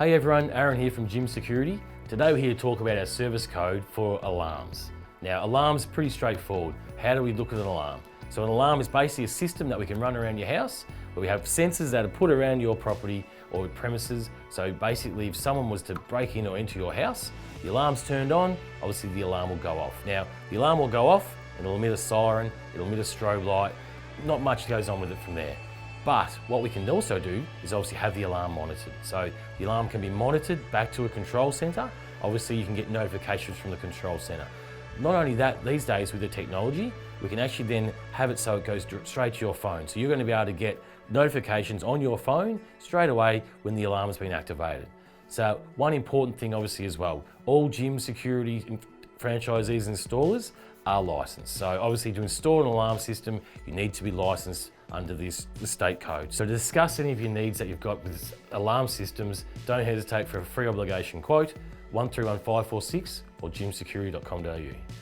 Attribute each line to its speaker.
Speaker 1: Hey everyone, Aaron here from Gym Security. Today we're here to talk about our service code for alarms. Now, alarms pretty straightforward. How do we look at an alarm? So an alarm is basically a system that we can run around your house where we have sensors that are put around your property or premises. So basically if someone was to break in or enter your house, the alarm's turned on, obviously the alarm will go off. Now, the alarm will go off, it'll emit a siren, it'll emit a strobe light, not much goes on with it from there. But what we can also do is obviously have the alarm monitored. So the alarm can be monitored back to a control centre. Obviously you can get notifications from the control centre. Not only that, these days with the technology, we can actually then have it so it goes straight to your phone. So you're going to be able to get notifications on your phone straight away when the alarm has been activated. So one important thing obviously as well, all gym security franchisees and installers are licensed. So obviously to install an alarm system, you need to be licensed under the state code. So to discuss any of your needs that you've got with alarm systems, don't hesitate for a free obligation quote, 131546 or gymsecurity.com.au.